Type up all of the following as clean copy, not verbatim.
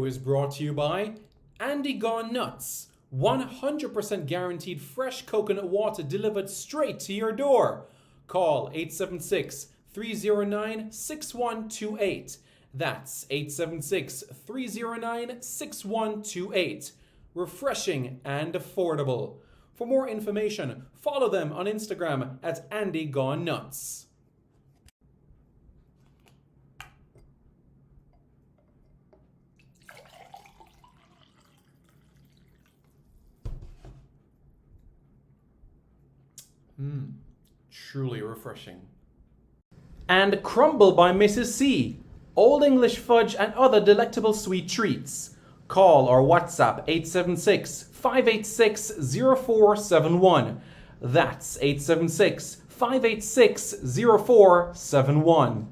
video is brought to you by Andy Gone Nuts. 100% guaranteed fresh coconut water delivered straight to your door. Call 876 309 6128. That's 876 309 6128. Refreshing and affordable. For more information, follow them on Instagram at Andy Gone Nuts. Truly refreshing. And Crumble by Mrs. C. Old English fudge and other delectable sweet treats. Call or WhatsApp 876 586 0471. That's 876 586 0471.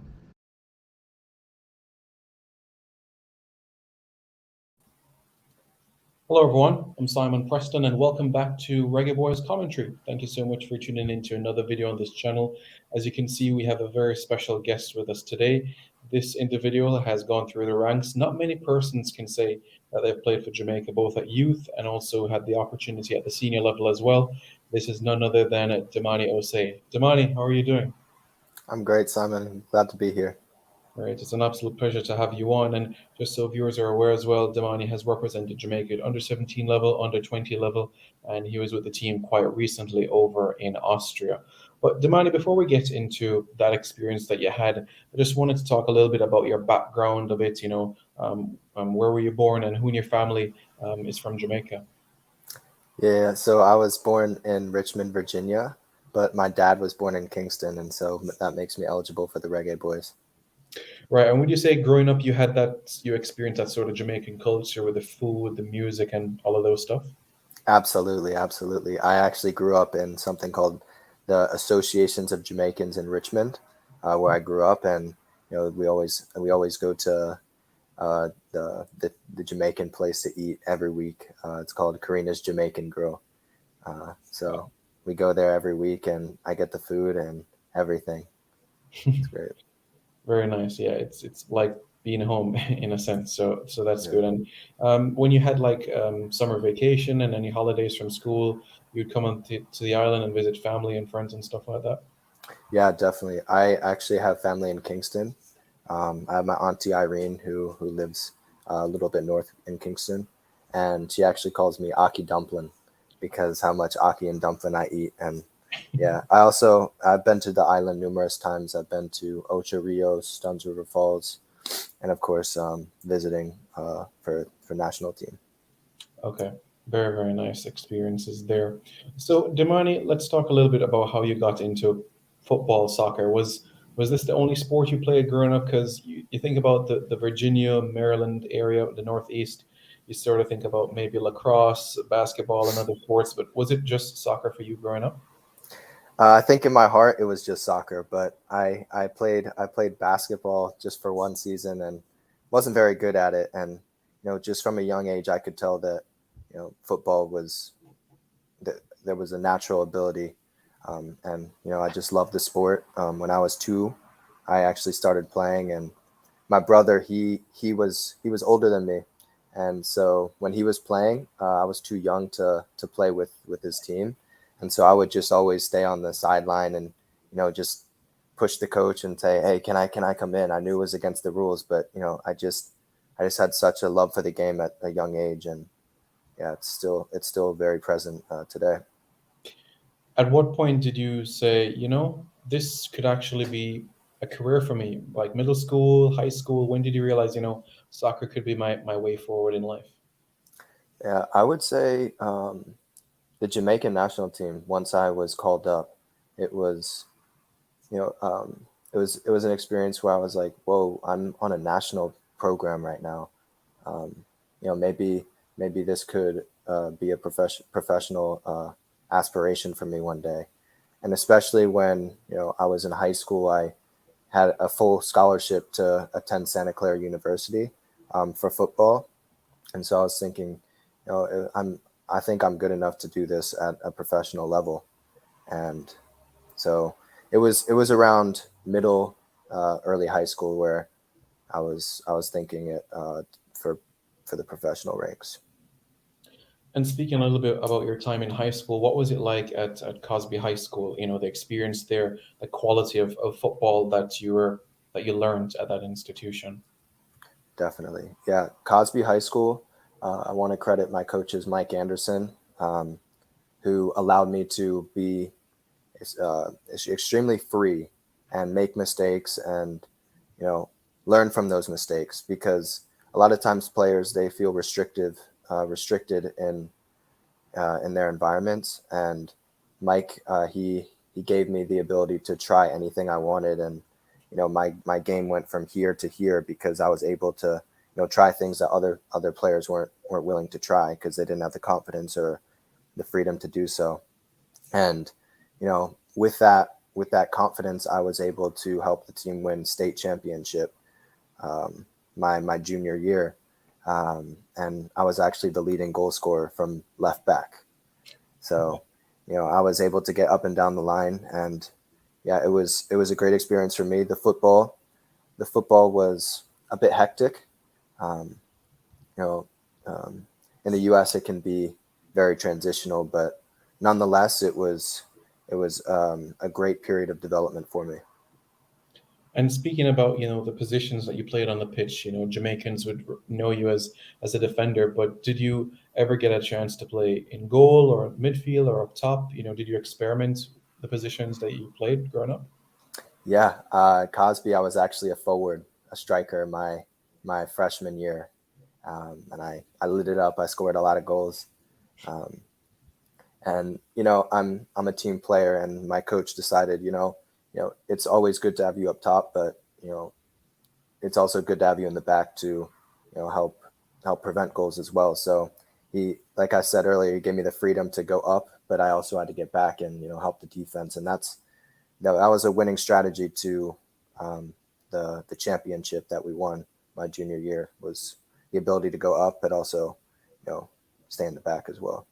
Hello everyone, I'm Simon Preston and welcome back to Reggaeboyz Commentary. Thank you so much for tuning in to another video on this channel. As you can see, we have a very special guest with us today. This individual has gone through the ranks. Not many persons can say that they've played for Jamaica, both at youth and also had the opportunity at the senior level as well. This is none other than Damani Osei. Damani, how are you doing? I'm great, Simon. Glad to be here. Right, it's an absolute pleasure to have you on. And just so viewers are aware as well, Damani has represented Jamaica at under 17 level, under 20 level, and he was with the team quite recently over in Austria. But Damani, before we get into that experience that you had, I just wanted to talk a little bit about your background a bit, where were you born and who in your family is from Jamaica? Yeah, so I was born in Richmond, Virginia, but my dad was born in Kingston, and so that makes me eligible for the Reggae Boyz. Right, and would you say growing up you experienced that sort of Jamaican culture with the food, the music, and all of those stuff? Absolutely, absolutely. I actually grew up in something called the Associations of Jamaicans in Richmond, where I grew up, and we always go to the Jamaican place to eat every week. It's called Karina's Jamaican Grill. So we go there every week, and I get the food and everything. It's great. Very nice. Yeah, it's like being home in a sense. So that's good. And when you had summer vacation and any holidays from school, you'd come on to the island and visit family and friends and stuff like that. Yeah, definitely. I actually have family in Kingston. I have my auntie Irene who lives a little bit north in Kingston, and she actually calls me Aki Dumpling because how much Aki and dumpling I eat. And yeah, I've been to the island numerous times. I've been to Ocho Rios, Duns River Falls, and of course visiting for national team. Okay, very, very nice experiences there. So Damani, let's talk a little bit about how you got into football, soccer. Was this the only sport you played growing up? Because you think about the Virginia, Maryland area, the Northeast, you sort of think about maybe lacrosse, basketball, and other sports, but was it just soccer for you growing up? I think in my heart it was just soccer, but I played basketball just for one season and wasn't very good at it. And just from a young age, I could tell that football was that there was a natural ability, and I just loved the sport. When I was 2, I actually started playing, and my brother he was older than me, and so when he was playing, I was too young to play with his team. And so I would just always stay on the sideline and, just push the coach and say, "Hey, can I come in?" I knew it was against the rules, but I just had such a love for the game at a young age, and yeah, it's still very present today. At what point did you say, this could actually be a career for me? Like middle school, high school? When did you realize, soccer could be my way forward in life? Yeah, I would say the Jamaican national team. Once I was called up, it was it was an experience where I was like, "Whoa, I'm on a national program right now." Um, maybe this could be a professional aspiration for me one day. And especially when I was in high school, I had a full scholarship to attend Santa Clara University for football, and so I was thinking, I think I'm good enough to do this at a professional level. And so it was around early high school where I was thinking it for for the professional ranks. And speaking a little bit about your time in high school, what was it like at Cosby High School? You know, the experience there, the quality of football that you learned at that institution. Definitely. Yeah. Cosby High School. I want to credit my coaches, Mike Anderson, who allowed me to be extremely free and make mistakes and, you know, learn from those mistakes, because a lot of times players, they feel restricted in their environments. And Mike, he gave me the ability to try anything I wanted, and my game went from here to here because I was able to try things that other players weren't willing to try because they didn't have the confidence or the freedom to do so. And with that confidence, I was able to help the team win state championship my junior year. And I was actually the leading goal scorer from left back. So, I was able to get up and down the line, and yeah, it was a great experience for me. The football was a bit hectic. Um, you know, in the U.S. it can be very transitional, but nonetheless, it was a great period of development for me. And speaking about, the positions that you played on the pitch, Jamaicans would know you as a defender, but did you ever get a chance to play in goal or midfield or up top? Did you experiment the positions that you played growing up? Yeah, Cosby, I was actually a forward, a striker my freshman year, and I lit it up. I scored a lot of goals, um, and I'm a team player, and my coach decided, it's always good to have you up top, but it's also good to have you in the back to help prevent goals as well. So he, like I said earlier, he gave me the freedom to go up, but I also had to get back and help the defense, and that was a winning strategy to the championship that we won my junior year, was the ability to go up, but also you know stay in the back as well.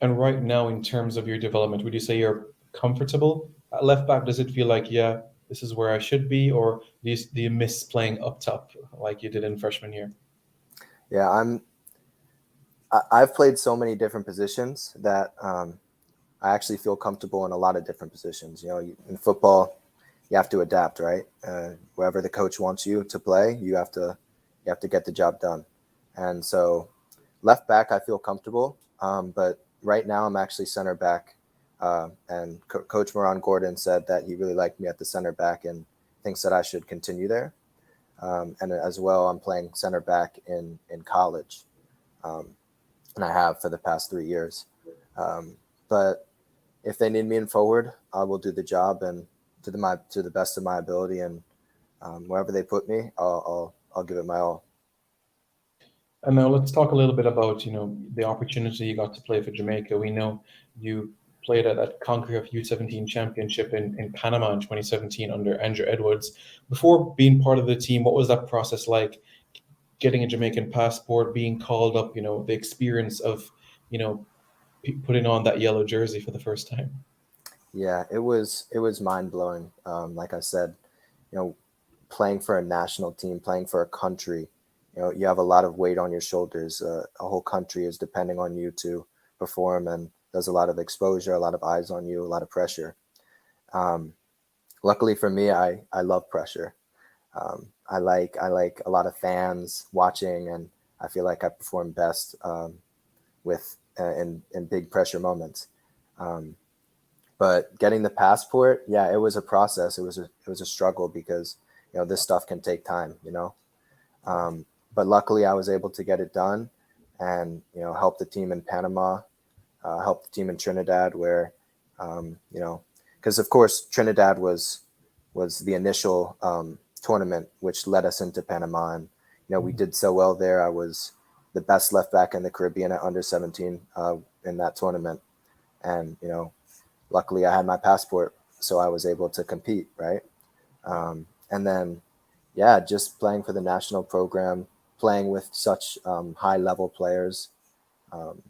And right now, in terms of your development, would you say you're comfortable at left back? Does it feel like, yeah, this is where I should be, or do you miss playing up top like you did in freshman year? Yeah, I've played so many different positions that I actually feel comfortable in a lot of different positions. In football, you have to adapt, right? Wherever the coach wants you to play, you have to get the job done. And so, left back, I feel comfortable, but right now I'm actually center back. And Coach Moran Gordon said that he really liked me at the center back and thinks that I should continue there. And as well, I'm playing center back in college, um, and I have for the past 3 years. But if they need me in forward, I will do the job and to the best of my ability. And wherever they put me, I'll give it my all. And now let's talk a little bit about, the opportunity you got to play for Jamaica. We know you played at that CONCACAF U17 championship in Panama in 2017 under Andrew Edwards. Before being part of the team, what was that process like? Getting a Jamaican passport, being called up, the experience of, you know, putting on that yellow jersey for the first time. Yeah, it was mind blowing. Like I said, you know, playing for a national team, playing for a country, you have a lot of weight on your shoulders. A whole country is depending on you to perform, and there's a lot of exposure, a lot of eyes on you, a lot of pressure. Um, Luckily for me, I love pressure. I like a lot of fans watching, and I feel like I perform best with in big pressure moments. Um, but getting the passport, yeah, it was a process. It was a struggle because this stuff can take time. Um, but luckily, I was able to get it done, and help the team in Panama, help the team in Trinidad, where because of course Trinidad was the initial tournament, which led us into Panama, and we did so well there. I was the best left back in the Caribbean at under 17 in that tournament, and luckily I had my passport, so I was able to compete, right? And then, yeah, just playing for the national program, playing with such high level players. Um,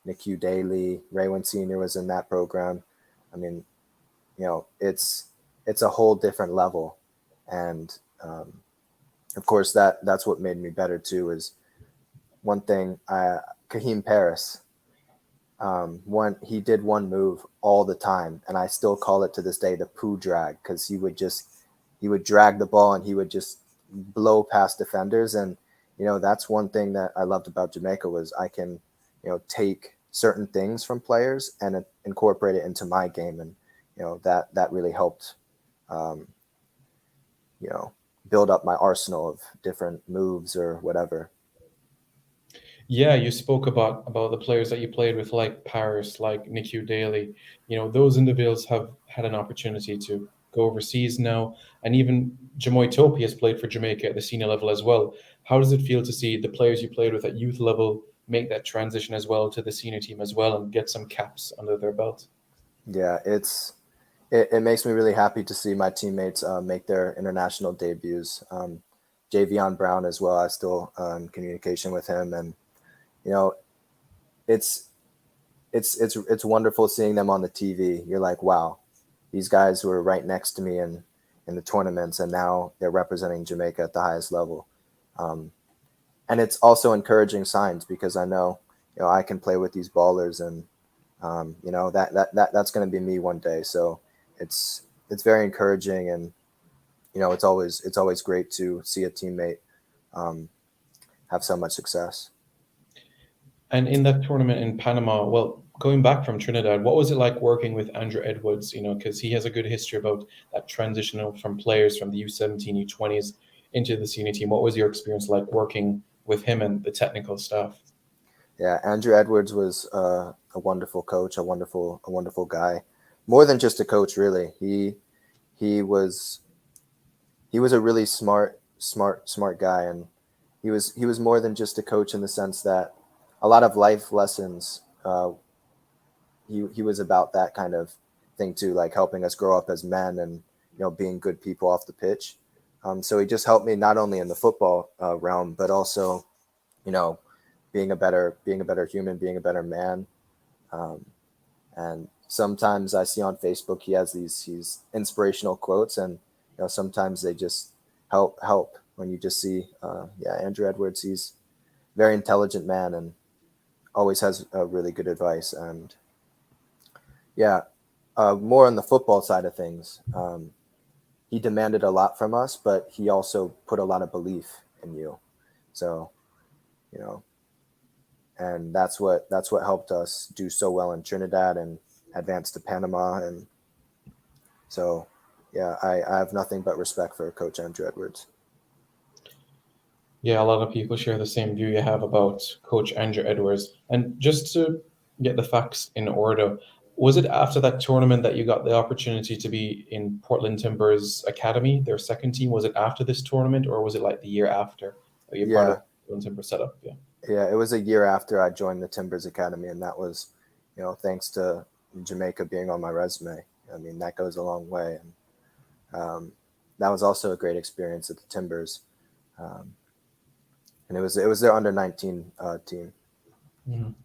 Nick Daly, Raywin Senior was in that program. I mean, it's a whole different level, and of course that's what made me better too. Is one thing, Kahim Paris, he did one move all the time, and I still call it to this day the poo drag, because he would drag the ball and he would just blow past defenders. And that's one thing that I loved about Jamaica, was I can take certain things from players and incorporate it into my game. And that really helped um, build up my arsenal of different moves or whatever. Yeah, you spoke about the players that you played with, like Paris, like Nicky Daly. Those individuals have had an opportunity to go overseas now, and even Jamoy Topi has played for Jamaica at the senior level as well. How does it feel to see the players you played with at youth level make that transition as well to the senior team as well and get some caps under their belt? Yeah, it makes me really happy to see my teammates make their international debuts. Javion Brown as well. I still in communication with him, and you know, it's it's wonderful seeing them on the TV. You're like, wow, these guys were right next to me in the tournaments, and now they're representing Jamaica at the highest level. Um, and it's also encouraging signs, because I know I can play with these ballers, and that's going to be me one day. So it's very encouraging, and it's always great to see a teammate um, have so much success. And in that tournament in Panama, well, going back from Trinidad, what was it like working with Andrew Edwards? Because he has a good history about that transition from players from the U17, U20s into the senior team. What was your experience like working with him and the technical staff? Yeah, Andrew Edwards was a wonderful coach, a wonderful guy. More than just a coach, really. He was he was a really smart guy, and he was more than just a coach, in the sense that a lot of life lessons. He was about that kind of thing too, like helping us grow up as men, and being good people off the pitch. So he just helped me not only in the football realm, but also you know being a better human, being a better man. Um, and sometimes I see on Facebook he has these inspirational quotes, and sometimes they just help when you just see yeah, Andrew Edwards. He's a very intelligent man, and always has really good advice. And yeah, more on the football side of things. He demanded a lot from us, but he also put a lot of belief in you. So you know, and that's what helped us do so well in Trinidad and advance to Panama. And so, yeah, I have nothing but respect for Coach Andrew Edwards. Yeah, a lot of people share the same view you have about Coach Andrew Edwards. And just to get the facts in order, was it after that tournament that you got the opportunity to be in Portland Timbers Academy, their second team? Was it after this tournament, or was it like the year after that you're part of Yeah, Portland Timbers setup? Yeah. yeah, it was a year after I joined the Timbers Academy, and that was, thanks to Jamaica being on my resume. I mean, that goes a long way, and that was also a great experience at the Timbers. Um, and it was their under 19 team. Mhm.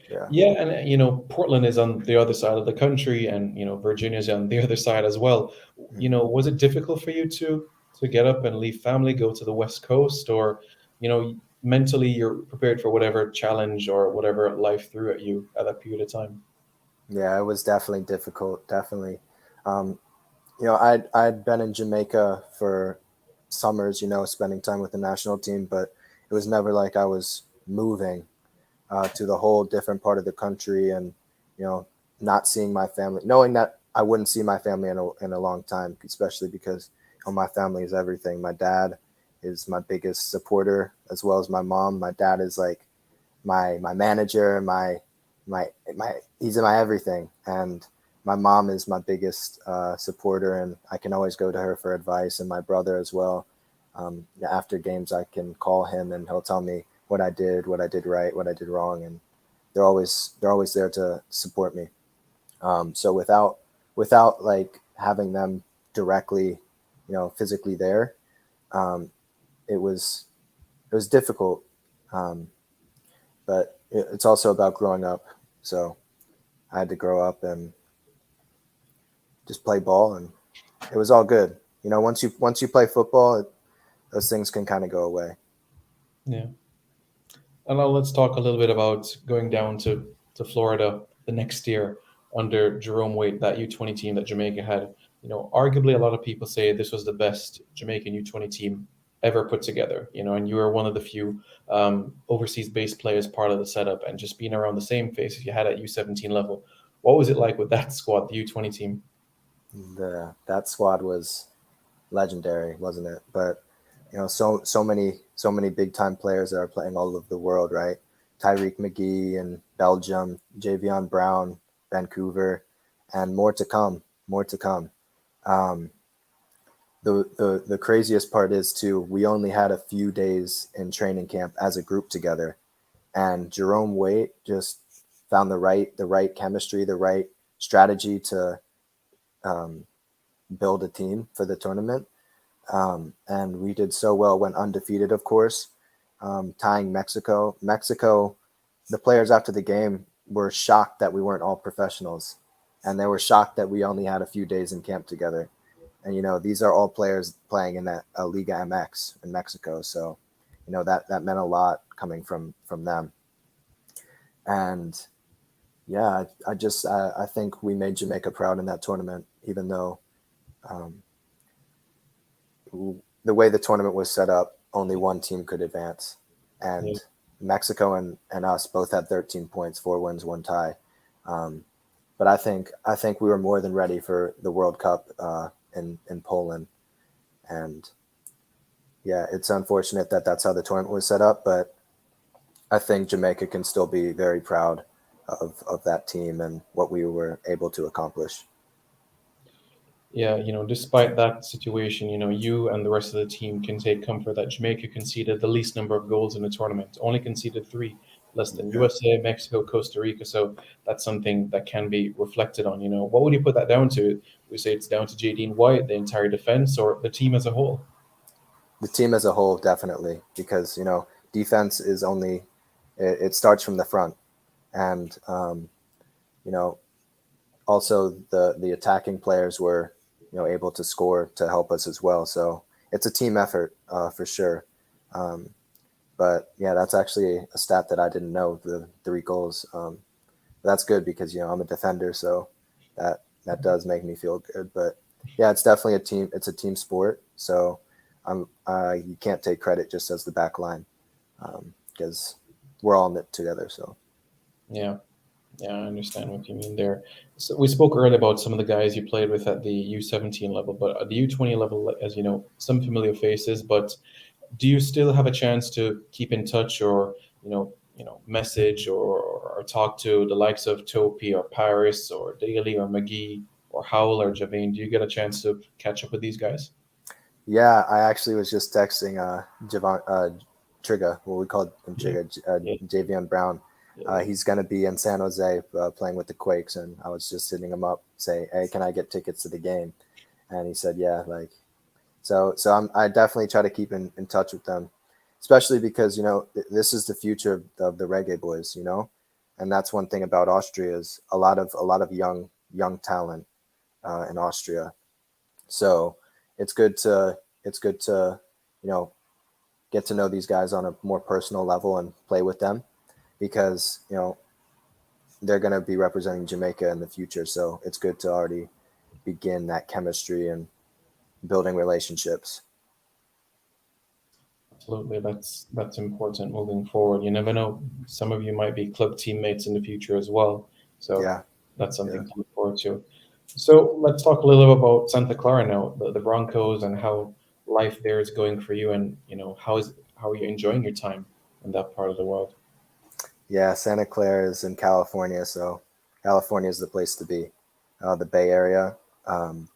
Yeah. Yeah, and Portland is on the other side of the country, and Virginia's on the other side as well. Was it difficult for you to get up and leave family, go to the West Coast, or mentally you're prepared for whatever challenge or whatever life threw at you at that period of time? Yeah, it was definitely difficult. Definitely. Um, I'd been in Jamaica for summers, spending time with the national team, but it was never like I was moving to the whole different part of the country, and you know not seeing my family, knowing that I wouldn't see my family in a long time, especially because my family is everything. My dad is my biggest supporter, as well as my mom. My dad is like my manager, my he's my everything, and my mom is my biggest supporter, and I can always go to her for advice, and my brother as well. After games, I can call him, and he'll tell me what I did right, what I did wrong, and they're always there to support me. So without like having them directly, physically there, um, it was it was difficult. Um, but it's also about growing up. So I had to grow up and just play ball, and it was all good. Once you play football, those things can kind of go away. Yeah. And now let's talk a little bit about going down to Florida the next year under Jerome Waite, that U20 team that Jamaica had. Arguably a lot of people say this was the best Jamaican U20 team ever put together. And you were one of the few overseas-based players part of the setup, and just being around the same faces you had at U17 level. What was it like with that squad, the U20 team? That squad was legendary, wasn't it? But so many big time players that are playing all over the world, right? Tyreek McGee in Belgium, Javion Brown, Vancouver, and more to come. More to come. Um, the craziest part is too, we only had a few days in training camp as a group together, and Jerome Waite just found the right chemistry, the right strategy to um, build a team for the tournament. And we did so well, went undefeated, of course, tying Mexico. Mexico, the players after the game were shocked that we weren't all professionals, and they were shocked that we only had a few days in camp together. And these are all players playing in that Liga MX in Mexico, so that meant a lot coming from them. And yeah, I think we made Jamaica proud in that tournament, even though um, the way the tournament was set up, only one team could advance, Yeah. and Mexico and us both had 13 points, 4 wins, 1 tie. Um, but I think we were more than ready for the World Cup in Poland, and yeah, it's unfortunate that that's how the tournament was set up, but I think Jamaica can still be very proud of that team and what we were able to accomplish. Yeah, despite that situation, you and the rest of the team can take comfort that Jamaica conceded the least number of goals in the tournament, only conceded three, less than Yeah. USA, Mexico, Costa Rica. So that's something that can be reflected on. What would you put that down to? We say it's down to Jadine White, the entire defense, or the team as a whole? The team as a whole, definitely, because defense is only it starts from the front, and you know also the attacking players were able to score to help us as well. So it's a team effort for sure. Um, but yeah, that's actually a stat that I didn't know, the 3 goals. That's good because I'm a defender, so that does make me feel good. But yeah, it's definitely a team. It's a team sport, so you can't take credit just as the back line because we're all in it together. So Yeah. Yeah, I understand what you mean there. So we spoke earlier about some of the guys you played with at the U17 level, but at the U20 level, as you know, some familiar faces. But do you still have a chance to keep in touch, or message, or talk to the likes of Topi or Paris or Daly or McGee or Howell or Javine? Do you get a chance to catch up with these guys? yeah, I actually was just texting Trigga, what we call him Yeah, Trigga, yeah, Javion Brown. yeah. He's going to be in San Jose playing with the Quakes, and I was just hitting him up, saying, "Hey, can I get tickets to the game?" And he said, "Yeah." Like, I definitely try to keep in touch with them, especially because this is the future of the Reggae Boys, and that's one thing about Austria is a lot of young talent in Austria. So it's good to you know get to know these guys on a more personal level and play with them because they're going to be representing Jamaica in the future. So it's good to already begin that chemistry and building relationships. Absolutely, that's important moving forward. You never know; some of you might be club teammates in the future as well. So Yeah, that's yeah, something to look forward to. So let's talk a little about Santa Clara now, the Broncos, and how life there is going for you, and how are you enjoying your time in that part of the world? yeah. Santa Clara is in California, so California is the place to be. The Bay Area. Um,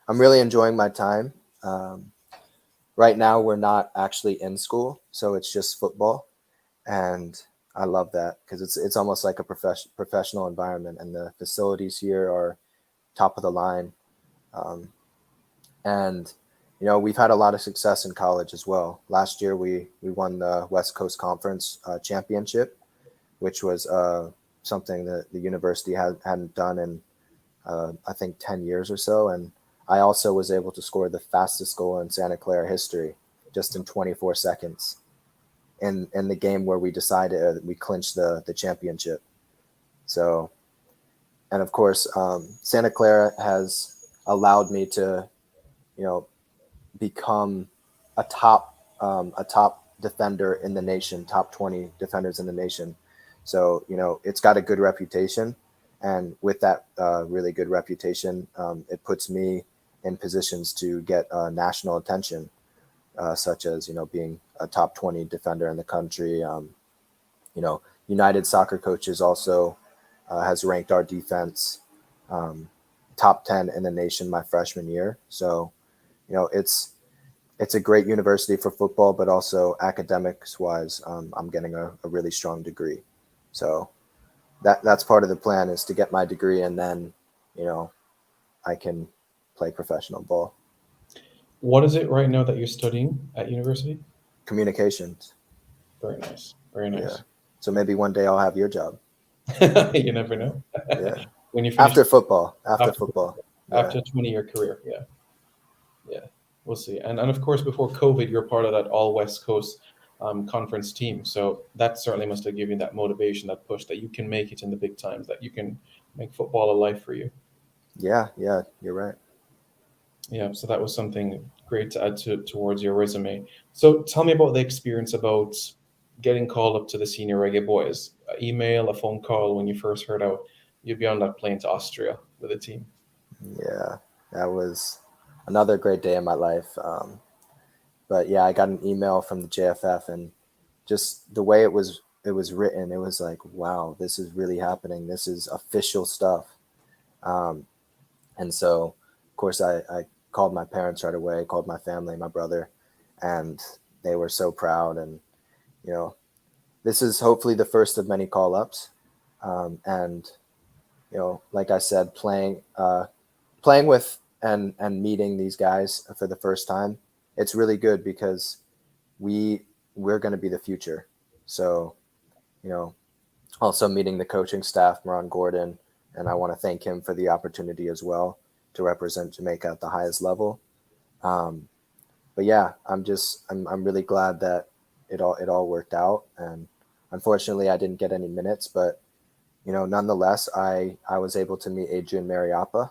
I'm really enjoying my time. Um, right now, we're not actually in school, so it's just football, and I love that because it's almost like a professional environment, and the facilities here are top of the line. Um, and we've had a lot of success in college as well. Last year, we won the West Coast Conference championship, which was something that the university hadn't done in I think 10 years or so. And I also was able to score the fastest goal in Santa Clara history, just in 24 seconds in the game where we decided we clinched the championship. So, and of course, Santa Clara has allowed me to, you know, become a top defender in the nation, top 20 defenders in the nation. So, you know, it's got a good reputation, and with that really good reputation, it puts me in positions to get national attention, such as, you know, being a top 20 defender in the country. You know, United Soccer Coaches also has ranked our defense top 10 in the nation my freshman year. So, you know, it's a great university for football, but also academics wise, I'm getting a really strong degree. So that's part of the plan, is to get my degree, and then, you know, I can play professional ball. What is it right now that you're studying at university? Communications. Very nice. Very Yeah. nice. So maybe one day I'll have your job. You never know. Yeah. When you finish After football. After football. Yeah. after a 20-year career. Yeah. Yeah. We'll see. And of course, before COVID, you're part of that all West Coast conference team. So that certainly must have given you that motivation, that push that you can make it in the big times, that you can make football a life for you. Yeah. Yeah. You're right. Yeah, so that was something great to add towards your resume. So tell me about the experience about getting called up to the senior Reggae Boys. A email, a phone call when you first heard out you'd be on that plane to Austria with a team. Yeah. That was another great day in my life. But yeah, I got an email from the JFF, and just the way it was written, it was like, wow, this is really happening. This is official stuff. Um, and so, of course, I called my parents right away, called my family, my brother, and they were so proud. And, you know, this is hopefully the first of many call ups. And, you know, like I said, playing with and meeting these guys for the first time, it's really good, because we're going to be the future. So, you know, also meeting the coaching staff, Moran Gordon, and I want to thank him for the opportunity as well to represent Jamaica at the highest level. Um, but yeah, I'm really glad that it all worked out. And unfortunately, I didn't get any minutes, but, you know, nonetheless, I was able to meet Adrian Mariappa,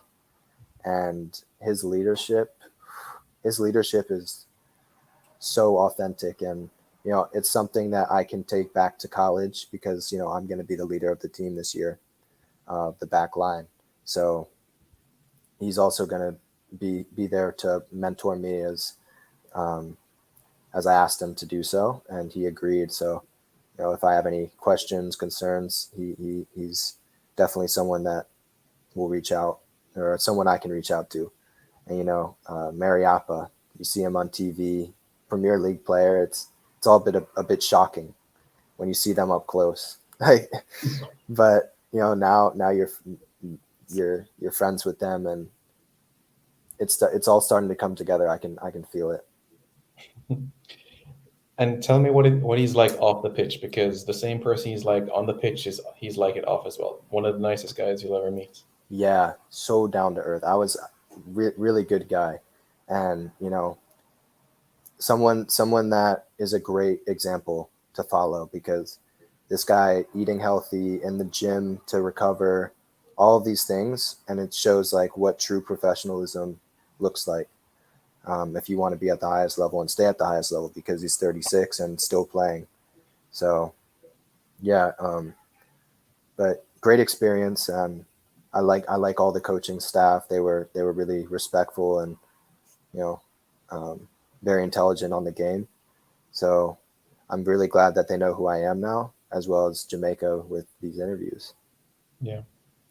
and his leadership is so authentic, and, you know, it's something that I can take back to college, because, you know, I'm going to be the leader of the team this year, the back line. So he's also going to be there to mentor me as I asked him to do so, and he agreed. So, you know, if I have any questions, concerns, he's definitely someone that will reach out, or someone I can reach out to. And, you know, Mariappa, you see him on TV, Premier League player. It's all a bit shocking when you see them up close. But, you know, now you're friends with them, and it's all starting to come together. I can feel it. And tell me what he's like off the pitch, because the same person he's like on the pitch he's like it off as well. One of the nicest guys you'll ever meet. Yeah, so down to earth. I was really good guy, and, you know, someone that is a great example to follow, because this guy eating healthy, in the gym to recover, all of these things, and it shows like what true professionalism looks like. If you want to be at the highest level and stay at the highest level, because he's 36 and still playing. So yeah, but great experience. And I like all the coaching staff. They were really respectful, and, you know, very intelligent on the game. So I'm really glad that they know who I am now, as well as Jamaica, with these interviews. Yeah,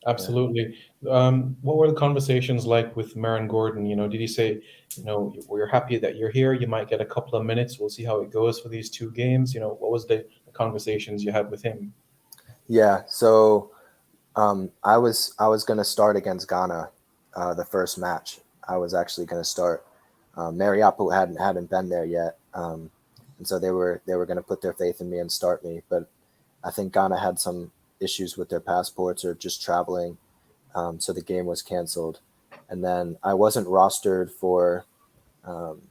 Yeah. absolutely. What were the conversations like with Marin Gordon? You know, did he say, you know, we're happy that you're here. You might get a couple of minutes. We'll see how it goes for these two games. You know, what was the conversations you had with him? Yeah. So I was gonna start against Ghana, the first match. I was actually gonna start. Mariapu hadn't been there yet, and so they were gonna put their faith in me and start me. But I think Ghana had some issues with their passports, or just traveling, so the game was canceled. And then I wasn't rostered um,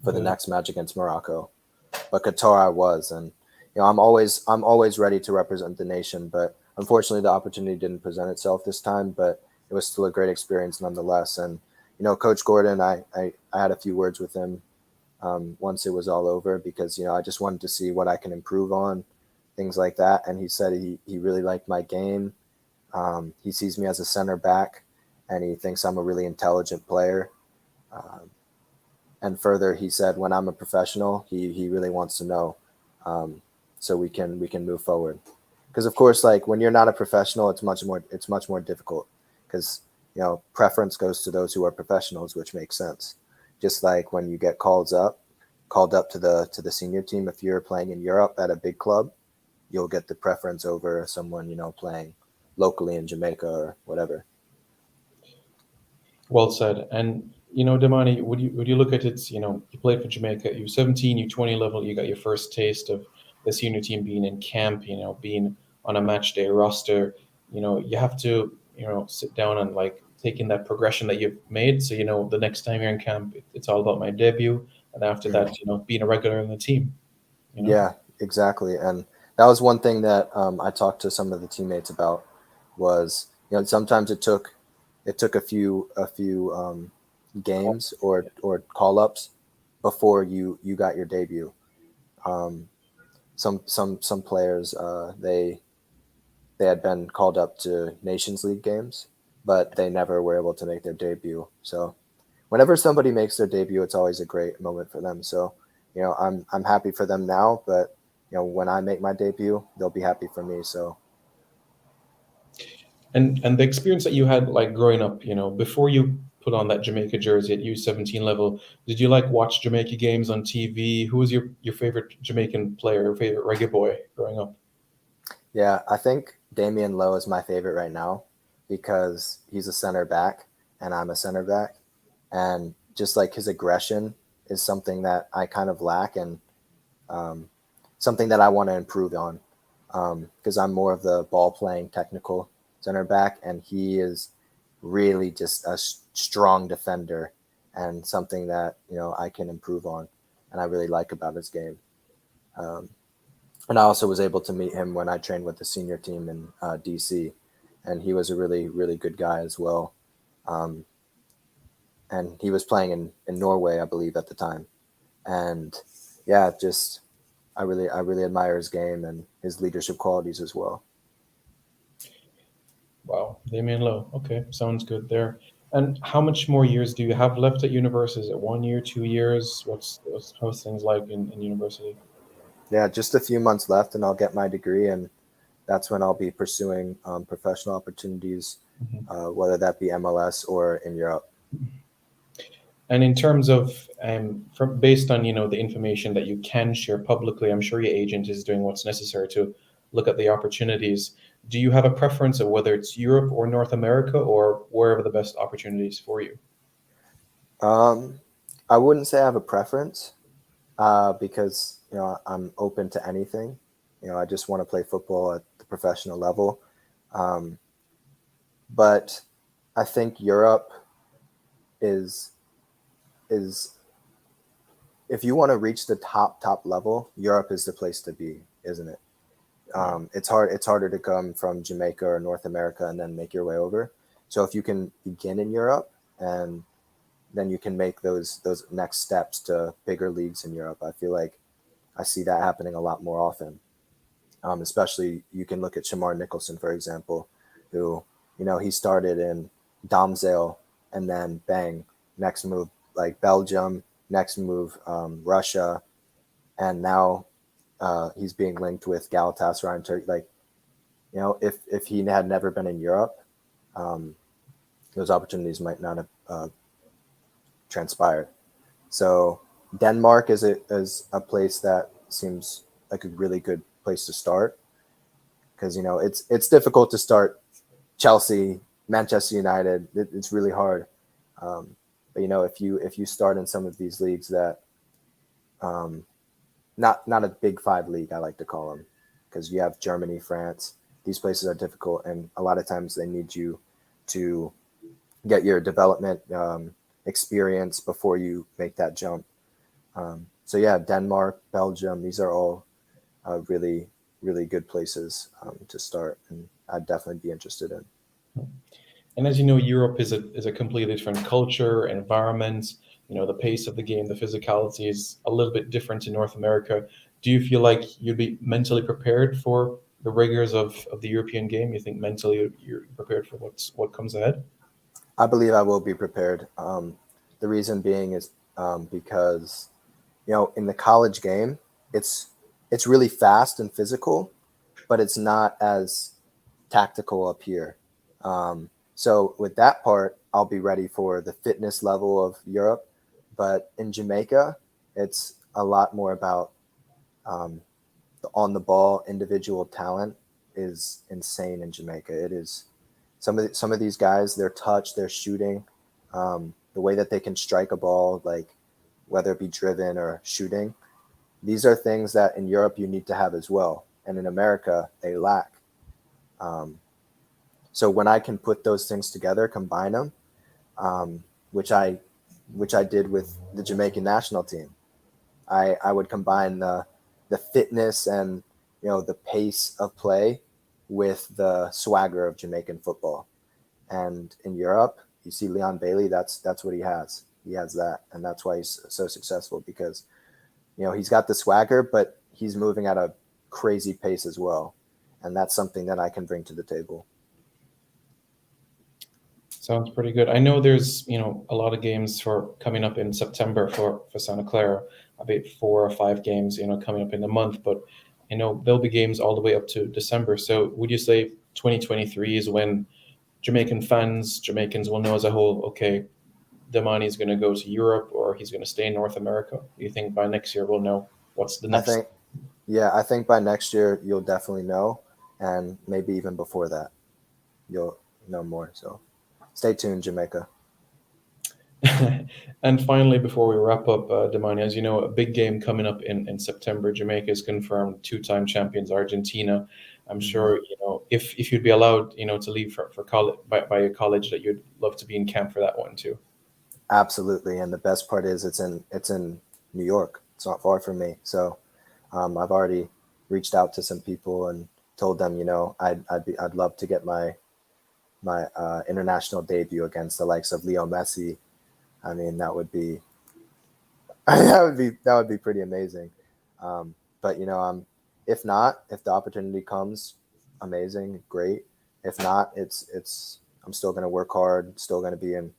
for the The next match against Morocco. but Qatar I was, and I'm always ready to represent the nation. But unfortunately, the opportunity didn't present itself this time. But it was still a great experience nonetheless. And Coach Gordon, I had a few words with him once it was all over because I just wanted to see what I can improve on, things like that. And he said he really liked my game. He sees me as a center back, and he thinks I'm a really intelligent player. Um, and further, he said when I'm a professional, he really wants to know, so we can move forward. Because of course, like when you're not a professional, it's much more difficult because preference goes to those who are professionals, which makes sense. Just like when you get called up to the senior team, if you're playing in Europe at a big club, you'll get the preference over someone playing locally in Jamaica or whatever. Well said. And Damani, would you look at it? You played for Jamaica. You 17, you 20 level. You got your first taste of the senior team being in camp. Being on a match day roster. You have to sit down and like taking that progression that you've made. So the next time you're in camp, it's all about my debut, and after Mhm. that, being a regular in the team. You know. Yeah, exactly. And that was one thing that I talked to some of the teammates about was, sometimes it took a few games or call ups before you got your debut. Um, some players they had been called up to Nations League games, but they never were able to make their debut. So whenever somebody makes their debut, it's always a great moment for them. So, I'm happy for them now, but when I make my debut, they'll be happy for me. So And the experience that you had like growing up, before you put on that Jamaica jersey at U17 level, did you like watch Jamaica games on TV? Who was your favorite Jamaican player, your favorite reggae boy growing up? yeah, I think Damian Lowe is my favorite right now because he's a center back and I'm a center back, and just like his aggression is something that I kind of lack and um, something that I want to improve on because I'm more of the ball playing technical center back, and he is really just a strong defender and something that I can improve on, and I really like about his game. Um, and I also was able to meet him when I trained with the senior team in DC, and he was a really really good guy as well. Um, and he was playing in Norway, I believe, at the time. And yeah, just I really admire his game and his leadership qualities as well. Wow, Damien Lowe. Okay, sounds good there. And how much more years do you have left at university? Is it 1 year, 2 years? How's things like in university? Yeah, just a few months left, and I'll get my degree, and that's when I'll be pursuing professional opportunities, Mhm. whether that be MLS or in Europe. And in terms of from based on the information that you can share publicly, I'm sure your agent is doing what's necessary to look at the opportunities. Do you have a preference of whether it's Europe or North America or wherever the best opportunities for you? Um, I wouldn't say I have a preference because I'm open to anything. I just want to play football at the professional level. Um, but I think Europe is is if you want to reach the top level, Europe is the place to be, isn't it? Wow. It's hard. It's harder to come from Jamaica or North America and then make your way over. So if you can begin in Europe and then you can make those next steps to bigger leagues in Europe, I feel like I see that happening a lot more often. Especially you can look at Shamar Nicholson, for example, who he started in Domzale and then bang, next move like Belgium, next move Russia, and now he's being linked with Galatasaray and Turkey. Like if he had never been in Europe, um, those opportunities might not have transpired. So Denmark is a place that seems like a really good place to start because it's difficult to start Chelsea, Manchester United. It's really hard. Um, but if you start in some of these leagues that um, not a big five league, I like to call them, because you have Germany, France. These places are difficult, and a lot of times they need you to get your development experience before you make that jump. so yeah, Denmark, Belgium, these are all really, really good places to start, and I'd definitely be interested in. And as you know, Europe is a completely different culture, environment. You know, the pace of the game, the physicality is a little bit different in North America. Do you feel like you'd be mentally prepared for the rigors of the European game? You think mentally you're prepared for what comes ahead? I believe I will be prepared. The reason being is because, you know, in the college game, it's it's really fast and physical, but it's not as tactical up here. So with that part, I'll be ready for the fitness level of Europe. But in Jamaica, it's a lot more about um, the on the ball individual talent is insane in Jamaica. It is some of these guys, their touch, their shooting, the way that they can strike a ball, like whether it be driven or shooting. These are things that in Europe you need to have as well, and in America they lack. Um, so when I can put those things together, combine them, um, which I which I did with the Jamaican national team, I would combine the fitness and, you know, the pace of play with the swagger of Jamaican football. And in Europe, you see Leon Bailey. That's what he has. He has that, and that's why he's so successful because, you know, he's got the swagger, but he's moving at a crazy pace as well, and that's something that I can bring to the table. Sounds pretty good. I know there's, you know, a lot of games for coming up in September for Santa Clara, about 4 or 5 games, you know, coming up in the month, but I know there'll be games all the way up to December. So would you say 2023 is when Jamaican fans, Jamaicans will know as a whole, okay, Damani is going to go to Europe or he's going to stay in North America? Do you think by next year we'll know what's the I next? think, yeah, I think by next year you'll definitely know, and maybe even before that you'll know more. So stay tuned, Jamaica. And finally, before we wrap up, Damani, as you know, a big game coming up in September. Jamaica is confirmed two-time champions Argentina. I'm Mhm. sure, you know, if you'd be allowed, you know, to leave for college by your college, that you'd love to be in camp for that one too. Absolutely, and the best part is it's in New York. It's not far from me, so I've already reached out to some people and told them, you know, I'd love to get my international debut against the likes of Leo Messi. I mean, that would be that would be pretty amazing. But you know, if not, if the opportunity comes, amazing, great. If not, it's I'm still going to work hard, still going to be in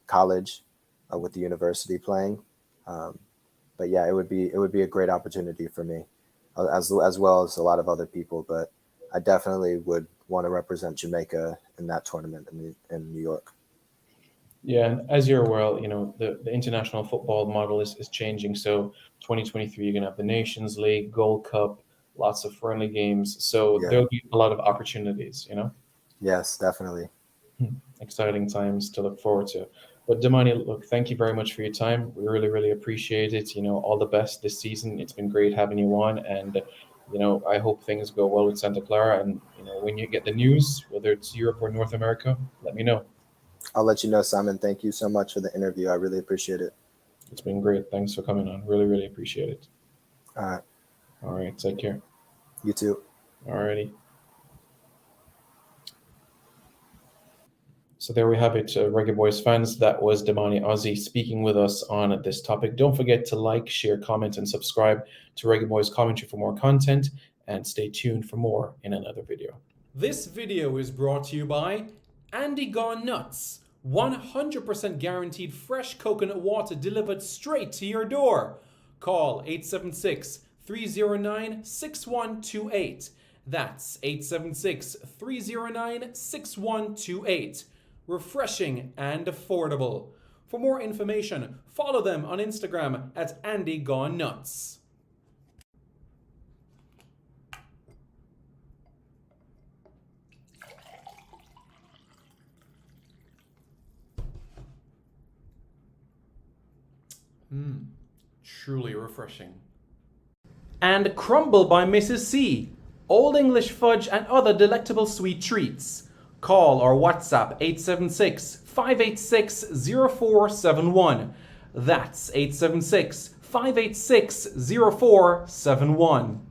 college with the university playing. Um, but yeah, it would be a great opportunity for me, as well as a lot of other people. But I definitely would want to represent Jamaica in that tournament in New York. Yeah, and as you're aware, you know, the international football model is changing. So 2023, you're gonna have the Nations League, Gold Cup, lots of friendly games. So Yeah. there'll be a lot of opportunities, you know. Yes, definitely. Exciting times to look forward to. But Damani, look, thank you very much for your time. We really, really appreciate it. You know, all the best this season. It's been great having you on, and you know, I hope things go well with Santa Clara. And you know, when you get the news, whether it's Europe or North America, let me know. I'll let you know, Simon. Thank you so much for the interview. I really appreciate it. It's been great. Thanks for coming on. Really, really appreciate it. All right. All right, take care. You too. Alrighty. So there we have it, Reggae Boyz fans. That was Damani Ozzy speaking with us on this topic. Don't forget to like, share, comment, and subscribe to Reggaeboyz Commentary for more content, and stay tuned for more in another video. This video is brought to you by Andy Gone Nuts. 100% guaranteed fresh coconut water delivered straight to your door. Call 876 309 6128. That's 876 309 6128. Refreshing and affordable. For more information, follow them on Instagram at Andy Gone Nuts. Truly refreshing. And Crumble by Mrs. C. Old English fudge and other delectable sweet treats. Call or WhatsApp 876 586 0471. That's 876 586 0471.